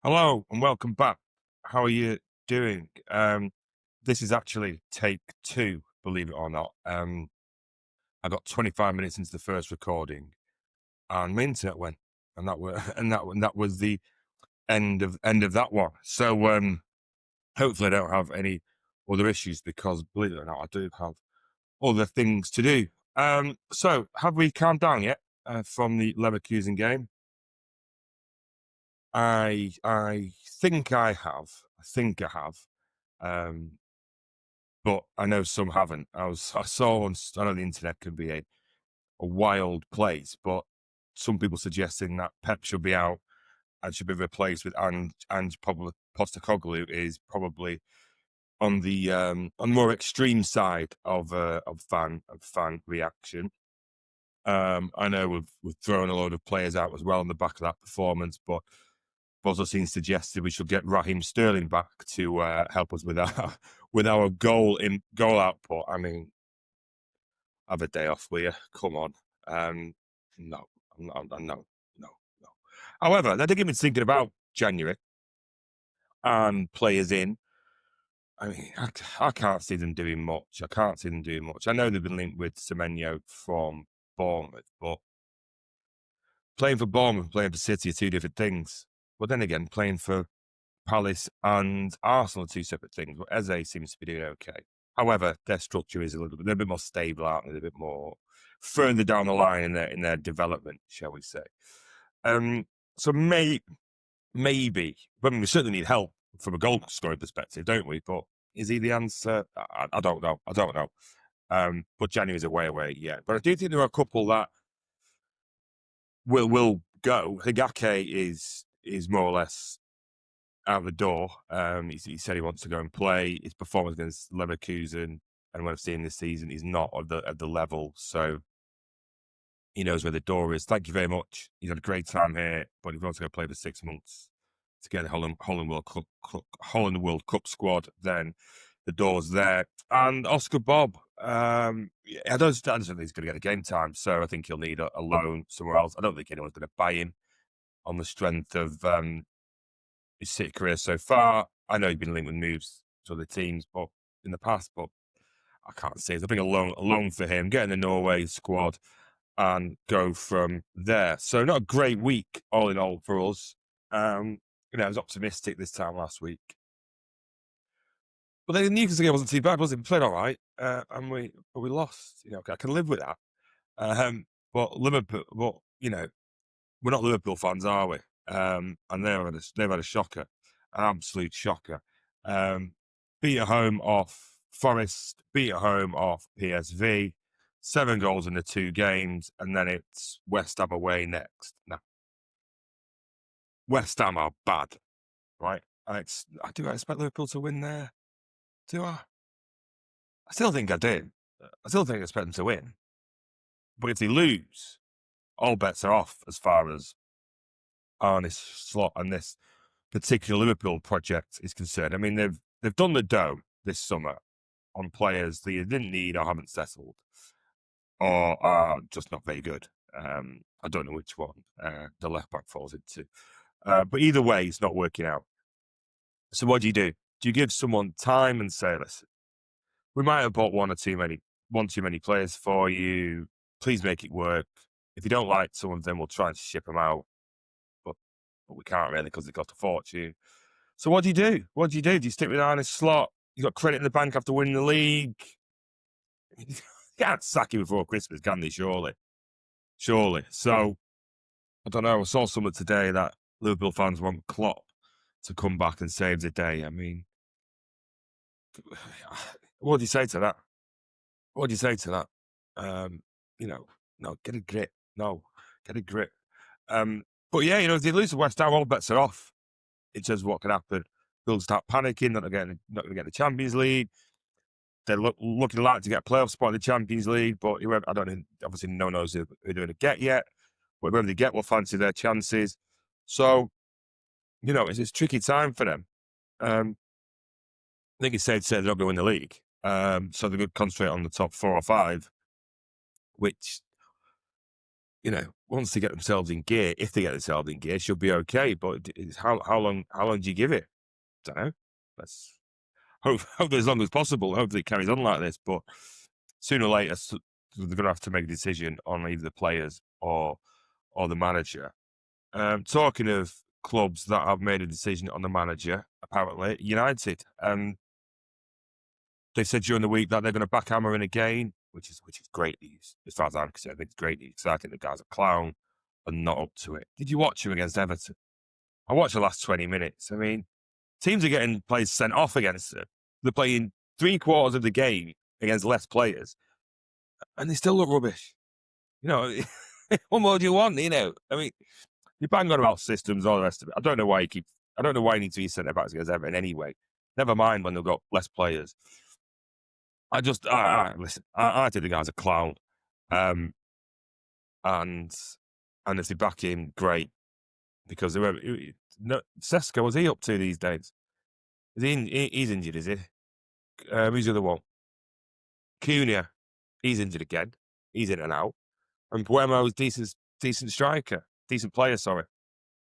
Hello and welcome back. How are you doing? This is actually take two, believe it or not. I got 25 minutes into the first recording, and my internet went, and that was and that was the end of that one. So hopefully I don't have any other issues because, believe it or not, I do have other things to do. So have we calmed down yet from the Leverkusen game? I think I have. I think I have. Um, but I know some haven't. I saw I know the internet can be a wild place, but some people suggesting that Pep should be out and should be replaced with and probably Postecoglou is probably on the more extreme side of fan reaction. I know we've thrown a load of players out as well on the back of that performance, but I've also seen suggested we should get Raheem Sterling back to help us with our with our goal output. I mean, have a day off, will you? Come on. Um, no, no, no. However, that did get me thinking about January and players in. I mean, I can't see them doing much. I know they've been linked with Semenyo from Bournemouth, but playing for Bournemouth and playing for City are two different things. But then again, playing for Palace and Arsenal are two separate things. But Eze seems to be doing okay. However, their structure is they're a bit more stable, aren't they? They're a bit more further down the line in their development, shall we say? Um, so maybe, but we certainly need help from a goal scoring perspective, don't we? But is he the answer? I don't know. I don't know. But January's a way away, yeah. But I do think there are a couple that will go. I think Ake is more or less out the door. He said he wants to go and play. His performance against Leverkusen and what I've seen this season, he's not at the level. So he knows where the door is. Thank you very much. He's had a great time here, but he's also going to play for 6 months to get the Holland World Cup squad. Then the door's there. And Oscar Bob, I don't think he's going to get the game time, so I think he'll need a loan somewhere else. I don't think anyone's going to buy him on the strength of his City career so far. I know he's been linked with moves to other teams, but in the past, but I can't see it. I think a loan for him, get in the Norway squad, and go from there. So not a great week, all in all, for us. I was optimistic this time last week, but then the Newcastle game wasn't too bad, was it? We played all right, and we lost. I can live with that. But Liverpool, we're not Liverpool fans, are we? And they've had a shocker, an absolute shocker. Beat at home off Forest, beat at home off PSV, 7 goals in the 2 games, and then it's West Ham away next. Now, West Ham are bad, right? Do I expect Liverpool to win there? Do I? I still think I do. I still think I expect them to win. But if they lose, all bets are off as far as Arne Slot and this particular Liverpool project is concerned. I mean, they've done the dough this summer on players that you didn't need or haven't settled or are just not very good. I don't know which one the left back falls into. But either way, it's not working out. So what do you do? Do you give someone time and say, listen, we might have bought one too many players for you. Please make it work. If you don't like some of them, we'll try and ship them out. But we can't really because they cost a fortune. So what do you do? What do you do? Do you stick with Arne Slot? You got credit in the bank after winning the league. You can't sack him before Christmas, can they? Surely. So I don't know. I saw something today that Liverpool fans want Klopp to come back and save the day. I mean, what do you say to that? What do you say to that? No, get a grip. No, get a grip. But yeah, if they lose to West Ham, all bets are off. In terms of what can happen. They'll start panicking, not going to get the Champions League. They're looking like to get a playoff spot in the Champions League, but I don't know. Obviously, no one knows who they're going to get yet. But whoever they get will fancy their chances. So, it's a tricky time for them. I think it's safe to say they're not going to win the league. So they're going to concentrate on the top 4 or 5, which once they get themselves in gear, if they get themselves in gear, she'll be okay. But it's how long do you give it? I don't know. Let's hope as long as possible. Hopefully it carries on like this. But sooner or later, they're going to have to make a decision on either the players or the manager. Talking of clubs that have made a decision on the manager, apparently United. They said during the week that they're going to back Hammer in again, which is great news. As far as I'm concerned, I think it's great news. I think the guy's a clown and not up to it. Did you watch him against Everton? I watched the last 20 minutes. I mean, teams are getting players sent off against them. They're playing 3/4 of the game against less players, and they still look rubbish. What more do you want? I mean, you bang on about systems, all the rest of it. I don't know why you need to be centre backs against Everton anyway. Never mind when they've got less players. Listen. I think the guy's a clown, and if they back him, great, because Sesko, what's he up to these days? He's injured, is he? Who's the other one? Cunha, he's injured again. He's in and out. And Buemo's decent striker, decent player. Sorry,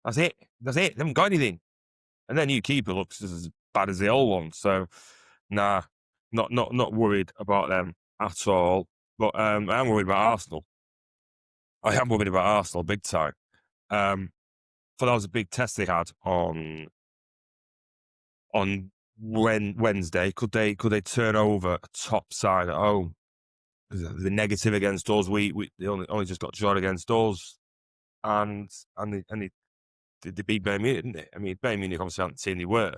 that's it. They haven't got anything. And their new keeper looks as bad as the old one. So, nah, not worried about them at all. But I am worried about Arsenal. I am worried about Arsenal big time. For that was a big test they had on Wednesday. Could they turn over a top side at home? The negative against us, they only just got drawn against us, and they beat Bayern Munich, didn't they? I mean, Bayern Munich obviously aren't the team they were,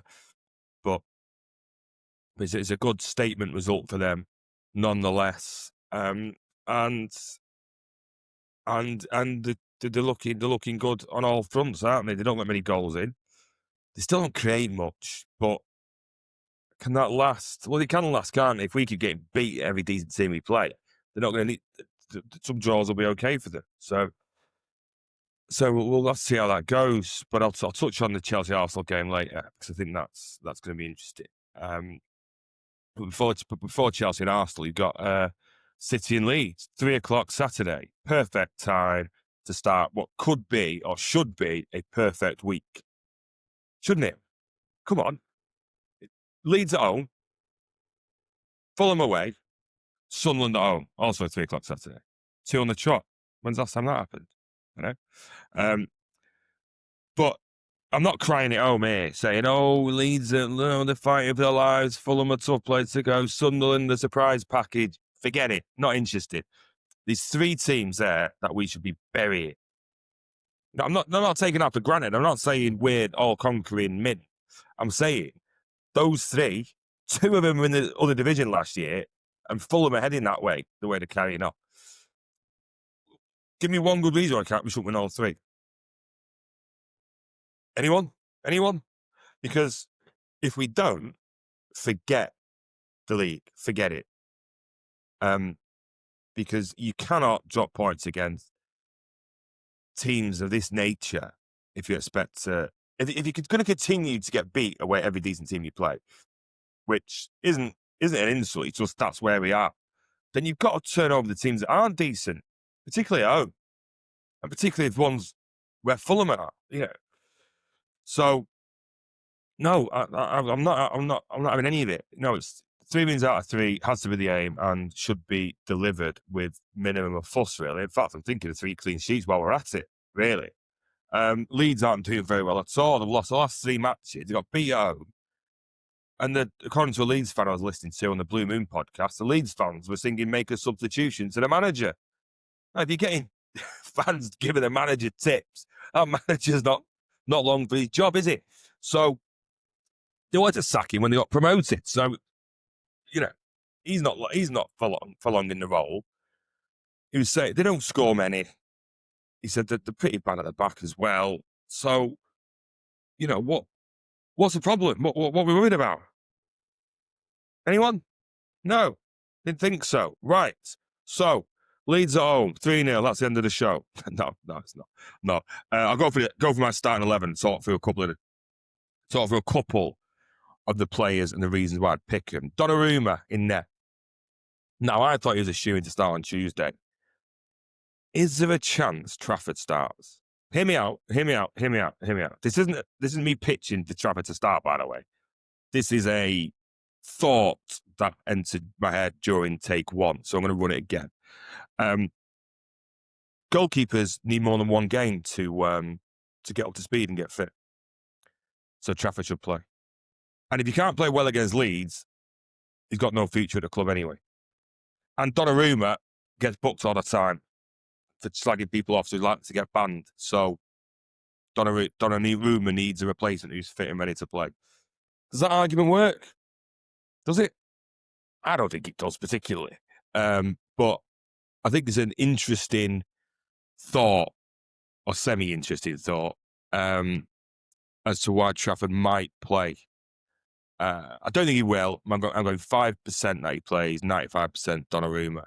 but it's a good statement result for them, nonetheless. And they're looking good on all fronts, aren't they? They don't let many goals in. They still don't create much, but can that last? Well, it can last, can't it? If we keep getting beat every decent team we play, they're not going to need. Some draws will be okay for them. So we'll have to see how that goes. But I'll touch on the Chelsea Arsenal game later, because I think that's going to be interesting. But before Chelsea and Arsenal, you've got City and Leeds, 3:00 Saturday. Perfect time to start what could be or should be a perfect week, shouldn't it? Come on, Leeds at home, Fulham away, Sunderland at home, also 3:00 Saturday. 2 on the trot. When's the last time that happened? But I'm not crying at home here, saying, Leeds, they're fighting for their lives, Fulham a tough place to go, Sunderland, the surprise package. Forget it. Not interested. There's 3 teams there that we should be burying. No, I'm not taking that for granted. I'm not saying we're all-conquering men. I'm saying those 3, 2 of them were in the other division last year, and Fulham are heading that way, the way they're carrying on. Give me one good reason why we shouldn't win all 3. Anyone? Because if we don't, forget the league. Forget it. Because you cannot drop points against teams of this nature if you expect to. If you're going to continue to get beat away every decent team you play, which isn't an insult, it's just that's where we are, then you've got to turn over the teams that aren't decent, particularly at home, and particularly the ones where Fulham are. So no, I'm not having any of it. No, it's 3 wins out of 3 has to be the aim and should be delivered with minimum of fuss, really. In fact, I'm thinking of 3 clean sheets while we're at it, really. Leeds aren't doing very well at all. They've lost the last 3 matches. They got beat at home. And according to a Leeds fan I was listening to on the Blue Moon podcast, the Leeds fans were singing "Make a substitution" to the manager. Now, if you're getting fans giving the manager tips, that manager's not long for his job, is it? So they wanted to sack him when they got promoted. So, he's not for long in the role. He was saying they don't score many. He said that they're pretty bad at the back as well. So, what's the problem? What are we worried about? Anyone? No, didn't think so. Right. So, Leeds at home, 3-0. That's the end of the show. No, it's not. No, I'll go for my starting 11. Talk for a couple of the players and the reasons why I'd pick him. Donnarumma in there. Now, I thought he was a shoo-in to start on Tuesday. Is there a chance Trafford starts? Hear me out. This isn't me pitching for Trafford to start, by the way. This is a thought that entered my head during take one, so I'm going to run it again. Goalkeepers need more than one game to get up to speed and get fit. So Trafford should play. And if you can't play well against Leeds, he's got no future at the club anyway. And Donnarumma gets booked all the time for slagging people off, so he's likely to get banned. So Donnarumma needs a replacement who's fit and ready to play. Does that argument work? Does it? I don't think it does particularly. But I think there's an interesting thought, or semi-interesting thought, as to why Trafford might play. I don't think he will. I'm going 5% that he plays, 95% Donnarumma.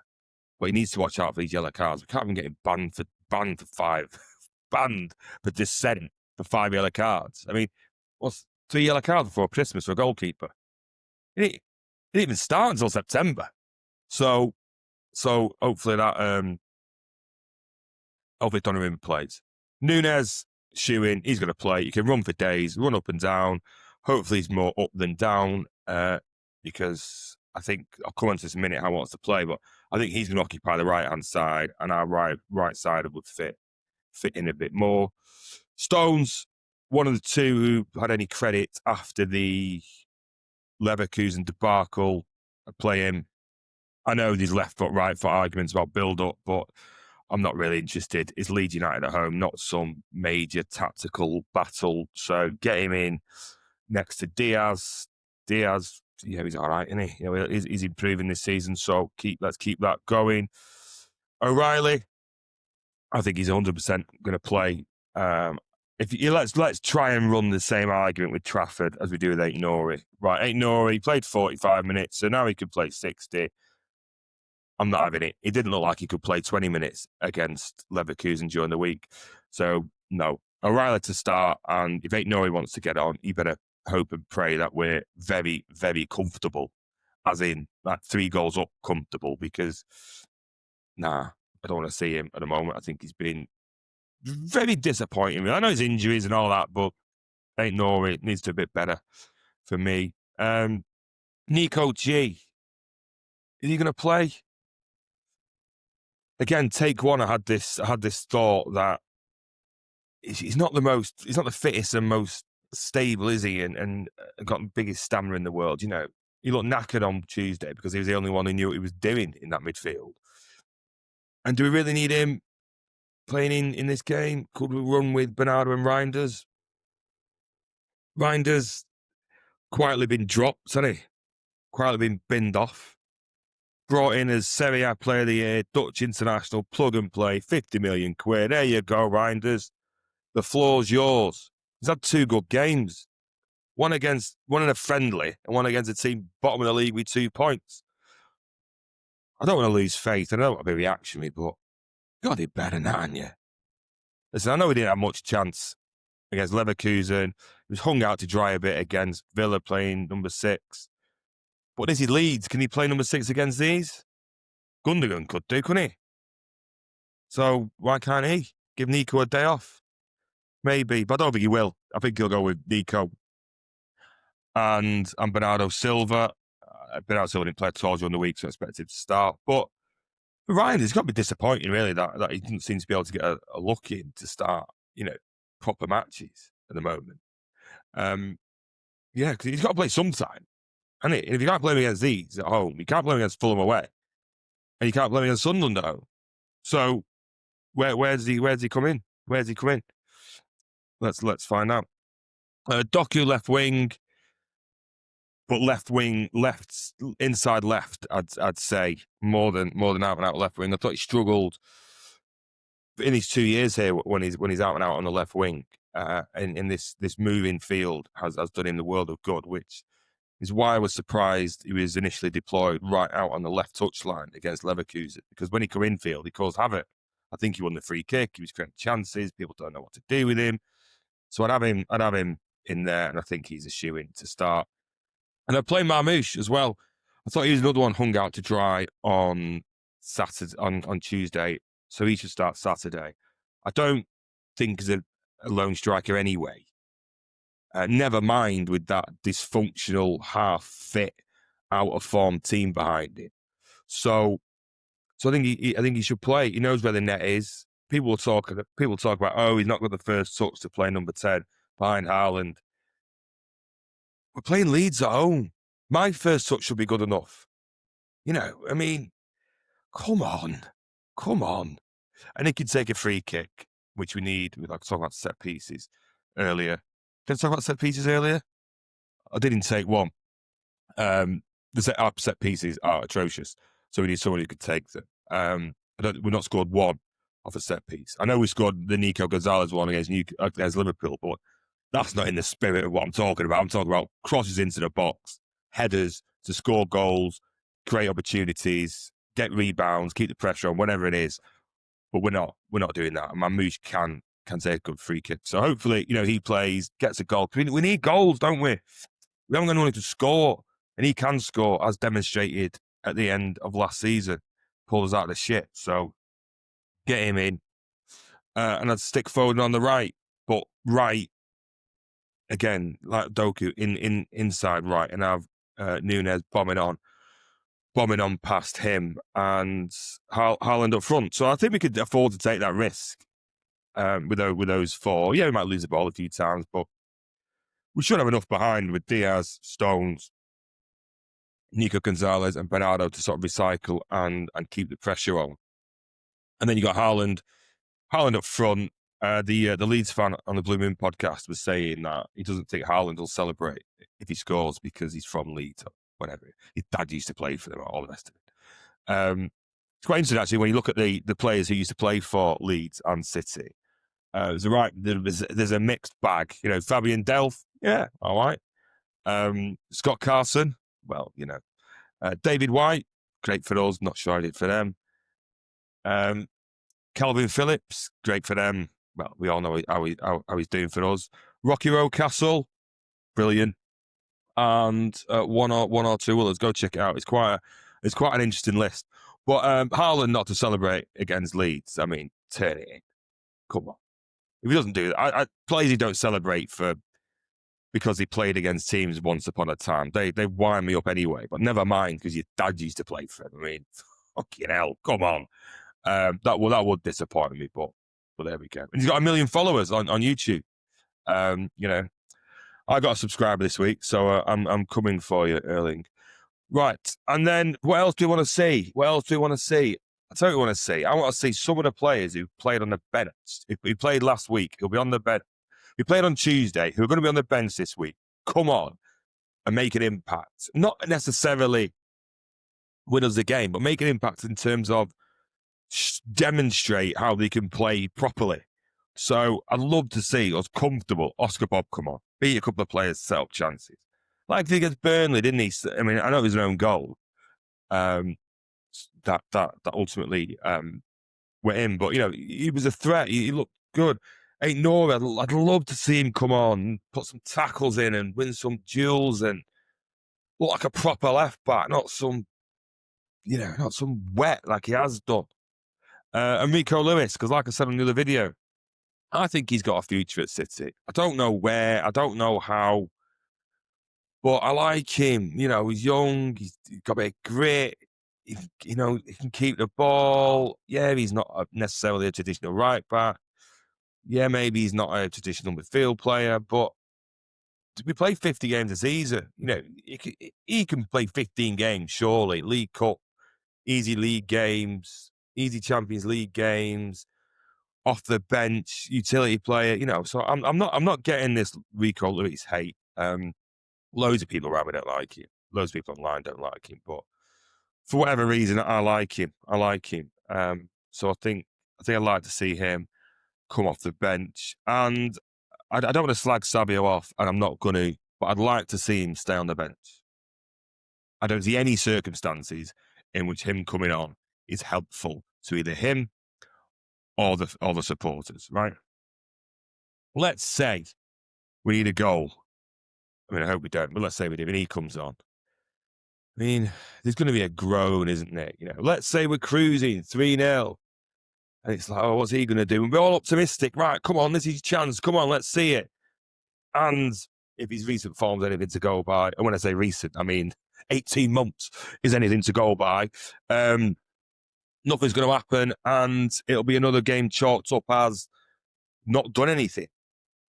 But he needs to watch out for these yellow cards. We can't even get him banned for 5, banned for dissent for 5 yellow cards. I mean, what's 3 yellow cards before Christmas for a goalkeeper? He didn't even start until September. So hopefully that hopefully Donnarumma plays. Núñez, shoe-in, he's going to play. He can run for days, run up and down. Hopefully he's more up than down because I think, I'll come on to this in a minute how he wants to play, but I think he's going to occupy the right-hand side and our right side would fit in a bit more. Stones, one of the two who had any credit after the Leverkusen debacle, play him. I know these left foot, right foot arguments about build-up, but I'm not really interested. It's Leeds United at home, not some major tactical battle. So get him in next to Diaz. Diaz, yeah, he's all right, isn't he? You know, he's improving this season, so let's keep that going. O'Reilly, I think he's 100% going to play. Let's try and run the same argument with Trafford as we do with Aït-Nouri. Right, Aït-Nouri played 45 minutes, so now he could play 60. I'm not having it. He didn't look like he could play 20 minutes against Leverkusen during the week. So, no. O'Reilly to start, and if Aït-Nouri wants to get on, you better hope and pray that we're very, very comfortable, as in that 3 goals up comfortable, because, I don't want to see him at the moment. I think he's been very disappointing. I know his injuries and all that, but Aït-Nouri needs to be a bit better for me. Nico G, is he going to play? Again, take one, I had this thought that he's not the fittest and most stable, is he? And got the biggest stamina in the world. You know, he looked knackered on Tuesday because he was the only one who knew what he was doing in that midfield. And do we really need him playing in this game? Could we run with Bernardo and Reinders? Reinders quietly been dropped, hasn't he? Quietly been binned off. Brought in as Serie A Player of the Year, Dutch international, plug and play, 50 million quid. There you go, Reinders. The floor's yours. He's had 2 good games. One in a friendly and one against a team bottom of the league with 2 points. I don't want to lose faith. I don't want to be reactionary, but you got to do better than that, haven't you? Listen, I know we didn't have much chance against Leverkusen. He was hung out to dry a bit against Villa playing number 6. But is he Leeds? Can he play number 6 against these? Gundogan could do, couldn't he? So why can't he? Give Nico a day off? Maybe, but I don't think he will. I think he'll go with Nico and Bernardo Silva. Bernardo Silva didn't play at all during the week, so I expect him to start. But for Ryan, it's got to be disappointing, really, that he didn't seem to be able to get a look in to start, proper matches at the moment. Yeah, because he's got to play sometime. And if you can't play him against these at home, you can't play him against Fulham away, and you can't play him against Sunderland at home. So where's he come in? Where's he come in? Let's find out. Doku left wing, but inside left. I'd say more than out and out left wing. I thought he struggled in his 2 years here when he's out and out on the left wing. In this moving field has done him the world of good, which is why I was surprised he was initially deployed right out on the left touchline against Leverkusen, because when he come infield, he caused havoc. I think he won the free kick. He was creating chances. People don't know what to do with him. So I'd have him in there, and I think he's a shoo-in to start. And I'd play Marmoush as well. I thought he was another one hung out to dry on Saturday, on Tuesday. so he should start Saturday. I don't think he's a lone striker anyway. Never mind with that dysfunctional, half-fit, out-of-form team behind it. So I think he should play. He knows where the net is. People talk about, oh, he's not got the first touch to play number 10 behind Haaland. We're playing Leeds at home. My first touch should be good enough. I mean, come on. And he can take a free kick, which we need. We like to talk about set pieces earlier. Did I talk about set pieces earlier? I didn't take one. The set pieces are atrocious, so we need someone who could take them. We've not scored one off a set piece. I know we scored the Nico Gonzalez one against Liverpool, but that's not in the spirit of what I'm talking about. I'm talking about crosses into the box, headers to score goals, create opportunities, get rebounds, keep the pressure on, whatever it is. But we're not doing that. And Mamouche can take a good free kick. So hopefully, he plays, gets a goal. We need goals, don't we? We haven't got anyone to score, and he can score, as demonstrated at the end of last season. Pulled us out of the shit. So get him in. And I'd stick Foden on the right. But right, again, like Doku, inside right, and have Núñez bombing on past him, and Haaland up front. So I think we could afford to take that risk with those four. Yeah, we might lose the ball a few times, but we should have enough behind with Diaz, Stones, Nico Gonzalez, and Bernardo to sort of recycle and keep the pressure on. And then you got Haaland up front. The Leeds fan on the Blue Moon podcast was saying that he doesn't think Haaland will celebrate if he scores because he's from Leeds or whatever. His dad used to play for them, all the rest of it. It's quite interesting, actually, when you look at the players who used to play for Leeds and City. There's a mixed bag. Fabian Delph, yeah, all right. Scott Carson, well, David White, great for us, not sure I did for them. Calvin Phillips, great for them. Well, we all know how he's doing for us. Rocky Rocastle, brilliant. And one or two others. Go check it out. It's quite an interesting list. But Haaland not to celebrate against Leeds. I mean, turn it in. Come on. If he doesn't do that, players he don't celebrate for because he played against teams once upon a time. They wind me up anyway. But never mind, because your dad used to play for him. I mean, fucking hell, come on. That would disappoint me, but there we go. And he's got 1 million followers on YouTube. I got a subscriber this week, so I'm coming for you, Erling. Right, and then what else do we want to see? I tell you what I want to see. I want to see some of the players who played on the bench. If we played last week, he'll be on the bench. We played on Tuesday, who are going to be on the bench this week. Come on, and make an impact. Not necessarily win us the game, but make an impact in terms of demonstrate how they can play properly. So I'd love to see us comfortable. Oscar Bob, come on, beat a couple of players, set up chances. Like he against Burnley, didn't he? I mean, I know it was an own goal. That ultimately went in, but he was a threat. He looked good. Ain't no, I'd love to see him come on, put some tackles in, and win some duels, and look like a proper left back, not some wet like he has done. Enrico Lewis, because like I said on the other video, I think he's got a future at City. I don't know where, I don't know how, but I like him. He's young, he's got a bit of grit, he can keep the ball. Yeah, he's not necessarily a traditional right back. Yeah, maybe he's not a traditional midfield player, but we play 50 games a season. He can play 15 games, surely. League Cup, easy league games, easy Champions League games, off the bench, utility player, So I'm not getting this Rico Lewis hate. Loads of people around me don't like him. Loads of people online don't like him, but for whatever reason, I like him. So I think I'd like to see him come off the bench, and I don't want to slag Savio off, and I'm not going to, but I'd like to see him stay on the bench. I don't see any circumstances in which him coming on is helpful to either him or the supporters, right? Let's say we need a goal. I mean, I hope we don't, but let's say we do, and he comes on. I mean, there's going to be a groan, isn't there? Let's say we're cruising 3-0, And it's like, oh, what's he going to do? And we're all optimistic. Right, come on, this is his chance. Come on, let's see it. And if his recent form's anything to go by, and when I say recent, I mean 18 months is anything to go by, nothing's going to happen, and it'll be another game chalked up as not done anything.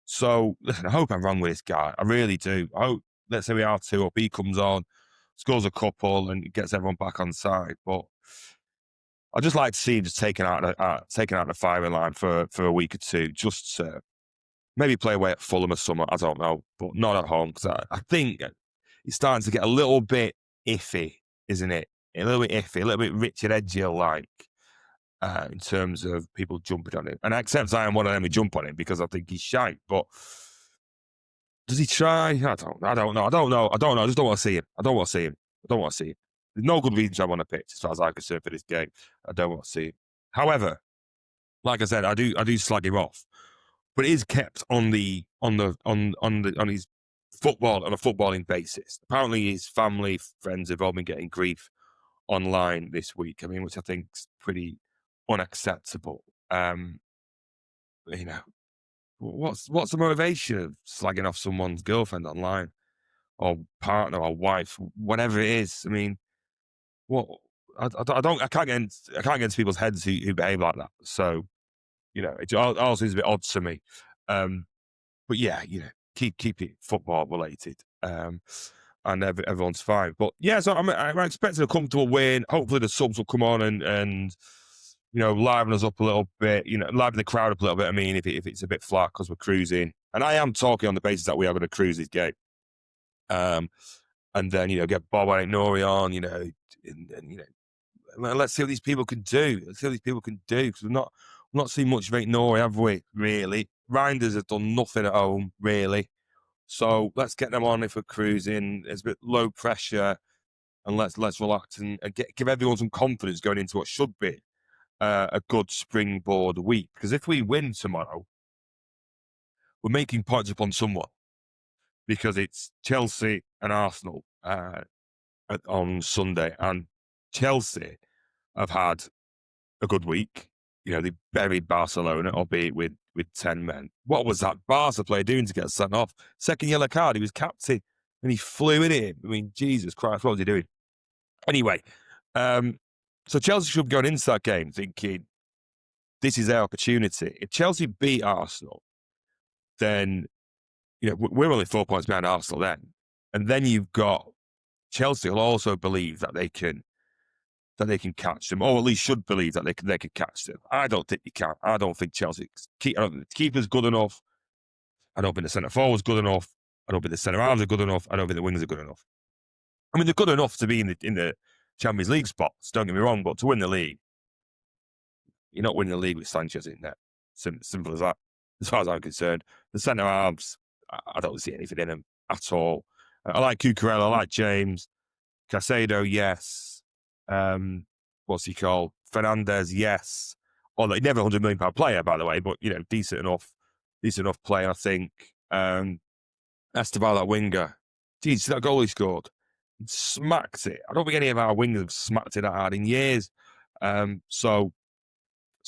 So, listen, I hope I'm wrong with this guy. I really do. I hope, let's say we are 2 up, he comes on, scores a couple, and gets everyone back on side. But I'd just like to see him just taken out the firing line for a week or two, just to maybe play away at Fulham or something, I don't know, but not at home, because I think it's starting to get a little bit iffy, isn't it? A little bit iffy, a little bit Richard Edghill-like in terms of people jumping on him. And I accept I am one of them who jump on him because I think he's shite, but does he try? I don't know. I just don't want to see him. I don't want to see him. There's no good reason to have on a pitch as far as I'm concerned for this game. I don't want to see him. However, like I said, I do slag him off. But it is kept on his football on a footballing basis. Apparently, his family, friends have all been getting grief online this week. I mean, which I think is pretty unacceptable. What's the motivation of slagging off someone's girlfriend online, or partner, or wife, whatever it is? I mean, what? I can't get into people's heads who behave like that. So, it all seems a bit odd to me. But yeah, keep it football related. And everyone's fine. But yeah, so I'm expecting a comfortable win. Hopefully the subs will come on and liven us up a little bit. Liven the crowd up a little bit. I mean, if it's a bit flat because we're cruising, and I am talking on the basis that we are going to cruise this game. And then get Bob Nori on. Let's see what these people can do. Because we've not seen much of Nori, have we? Really, Reinders has done nothing at home, really. So let's get them on if we're cruising. It's a bit low pressure, and let's relax and give everyone some confidence going into what should be a good springboard week. Because if we win tomorrow, we're making points upon someone, because it's Chelsea and Arsenal on Sunday, and Chelsea have had a good week. They buried Barcelona, albeit with 10 men. What was that Barca player doing to get sent off? Second yellow card. He was captain, and he flew in him. I mean, Jesus Christ, what was he doing? Anyway, so Chelsea should be going into that game thinking, this is our opportunity. If Chelsea beat Arsenal, then, we're only 4 points behind Arsenal then. And then you've got Chelsea will also believe that they can catch them, or at least should believe that they can catch them. I don't think you can. I don't think Chelsea keeper's good enough. I don't think the centre forward's good enough. I don't think the centre halves are good enough. I don't think the wings are good enough. I mean, they're good enough to be in the Champions League spots. Don't get me wrong, but to win the league, you're not winning the league with Sanchez in there. Simple as that. As far as I'm concerned, the centre halves, I don't see anything in them at all. I like Cucurella. I like James. Caicedo, yes. What's he called? Fernandez, yes. Although never £100 million player, by the way, but decent enough player, I think. Esteban, that winger. Geez, that goal he scored. He smacked it. I don't think any of our wingers have smacked it that hard in years. So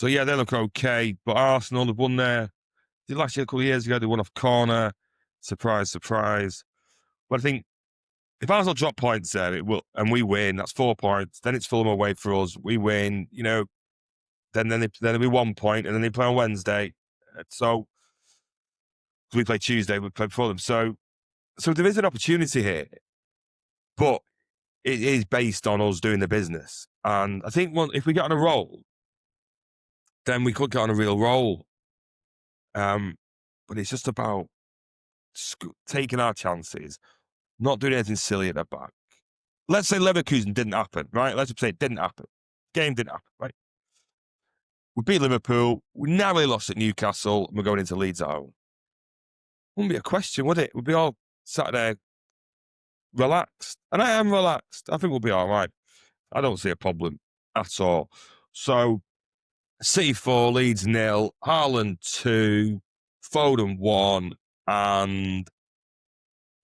yeah, they look okay. But Arsenal, they've won there. Last year, a couple of years ago, they won off corner. Surprise, surprise. But I think if Arsenal drop points there, it will, and we win, that's 4 points. Then it's Fulham away for us. We win, then there'll be 1 point, and then they play on Wednesday. So we play Tuesday, we play Fulham. So there is an opportunity here, but it is based on us doing the business. And I think if we get on a roll, then we could get on a real roll. But it's just about taking our chances, not doing anything silly at the back. Let's say Leverkusen didn't happen, right? Let's just say it didn't happen. Game didn't happen, right? We beat Liverpool. We narrowly lost at Newcastle, and we're going into Leeds at home. Wouldn't be a question, would it? We'd be all sat there relaxed. And I am relaxed. I think we'll be all right. I don't see a problem at all. So, City 4, Leeds 0, Haaland 2, Foden 1, and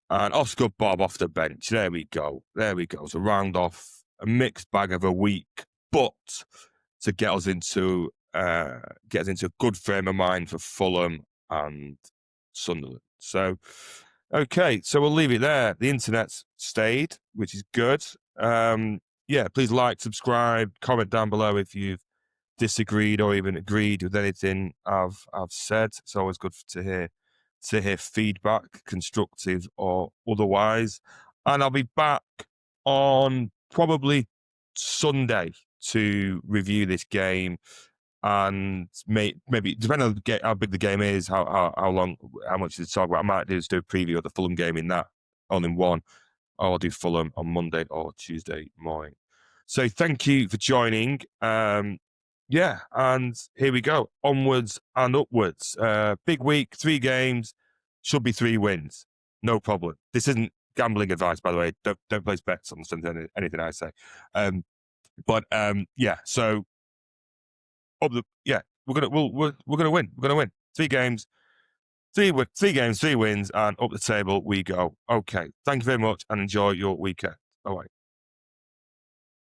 Oscar Bob off the bench. There we go. To round off a mixed bag of a week, but to get us into get us into a good frame of mind for Fulham and Sunderland. So, okay, so we'll leave it there. The internet's stayed, which is good. Yeah, please like, subscribe, comment down below if you've disagreed or even agreed with anything I've said. It's always good to hear feedback, constructive or otherwise. And I'll be back on probably Sunday to review this game, and maybe depending on how big the game is, how long, how much to talk about. I might do a preview of the Fulham game in that all in one. Or I'll do Fulham on Monday or Tuesday morning. So thank you for joining. Yeah, and here we go. Onwards and upwards. Big week, 3 games, should be 3 wins. No problem. This isn't gambling advice, by the way. Don't place bets on something, anything I say. Yeah, so we're gonna win. We're gonna win. 3 games, 3 wins, and up the table we go. Okay. Thank you very much and enjoy your weekend. Bye.